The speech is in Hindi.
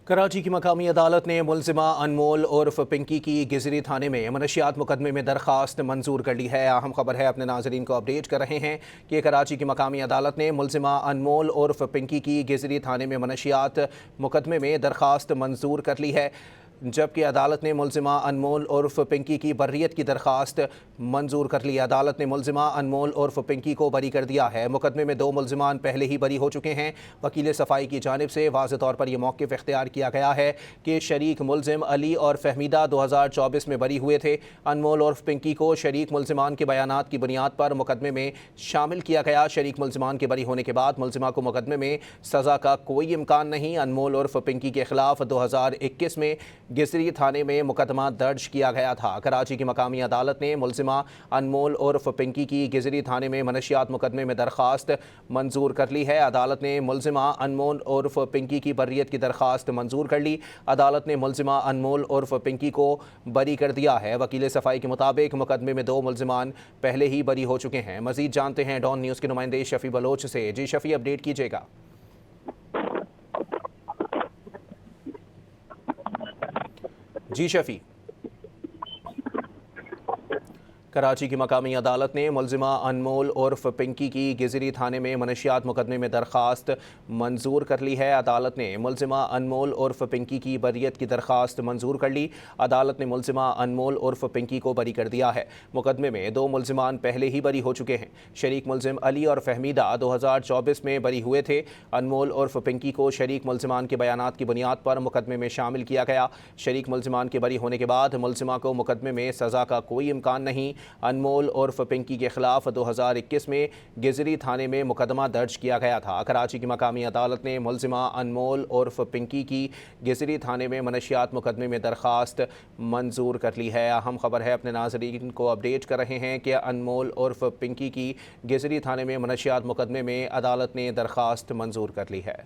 कराची की मकामी अदालत ने मुलजिमा अनमोल उर्फ पिंकी की गिजरी थाने में मनशियात मुकदमे में दरखास्त मंजूर कर ली है। अहम खबर है, अपने नाजरीन को अपडेट कर रहे हैं कि कराची की मकामी अदालत ने मुलजिमा अनमोल उर्फ पिंकी की गिजरी थाने में मनशियात मुकदमे में दरखास्त मंजूर कर ली है, जबकि अदालत ने मुलजिमा अनमोल उर्फ पिंकी की बर्रियत की दरखास्त मंजूर कर ली। अदालत ने मुलजिमा अनमोल उर्फ पिंकी को बरी कर दिया है। मुकदमे में 2 मुलजिमान पहले ही बरी हो चुके हैं। वकील सफाई की जानिब से वाज़ेह तौर पर यह मौक़िफ़ इख्तियार किया गया है कि शरीक मुलजिम अली और फहमीदा 2024 में बरी हुए थे। अनमोल उर्फ पिंकी को शरीक मुलजिमान के बयानात की बुनियाद पर मुकदमे में शामिल किया गया। शरीक मुलजिमान के बरी होने के बाद मुलजिमा को मुकदमे में सज़ा का कोई इम्कान नहीं। अनमोल उर्फ पिंकी के खिलाफ 2021 में गिजरी थाने में मुकदमा दर्ज किया गया था। कराची की मकामी अदालत ने मुलजिमा अनमोल उर्फ पिंकी की गिजरी थाने में मनशियात मुकदमे में दरखास्त मंजूर कर ली है। अदालत ने मुलजिमा अनमोल उर्फ पिंकी की बर्रियत की दरखास्त मंजूर कर ली। अदालत ने मुलजिमा अनमोल उर्फ पिंकी को बरी कर दिया है। वकील सफाई के मुताबिक मुकदमे में 2 मुलजिमान पहले ही बरी हो चुके हैं। मजीद जानते हैं डॉन न्यूज़ के नुमाइंदे शफी बलोच से। जी शफी, अपडेट कीजिएगा। जी शफी। कराची की मकामी अदालत ने मुलजिमा अनमोल उर्फ पिंकी की गिजरी थाने में मनशियात मुकदमे में दरखास्त मंजूर कर ली है। अदालत ने मुलजिमा अनमोल उर्फ पिंकी की बरियत की दरखास्त मंजूर कर ली। अदालत ने मुलजिमा अनमोल उर्फ पिंकी को बरी कर दिया है। मुकदमे में 2 मुलजिमान पहले ही बरी हो चुके हैं। शरीक मुलजिम अली और फहमीदा 2024 में बरी हुए थे। अनमोल उर्फ पिंकी को शरीक मुलजिमान के बयानात की बुनियाद पर मुकदमे में शामिल किया गया। शरीक मुलजिमान के बरी होने के बाद मुलजिमा को मुकदमे में सज़ा का कोई इम्कान नहीं। अनमोल उर्फ पिंकी के खिलाफ 2021 में गिजरी थाने में मुकदमा दर्ज किया गया था। कराची की मकामी अदालत ने मुलजिमा अनमोल उर्फ पिंकी की गिजरी थाने में मनशियात मुकदमे में दरखास्त मंजूर कर ली है। अहम खबर है, अपने नाजरीन को अपडेट कर रहे हैं कि अनमोल उर्फ पिंकी की गिजरी थाने में मनशियात मुकदमे में अदालत ने दरखास्त मंजूर कर ली है।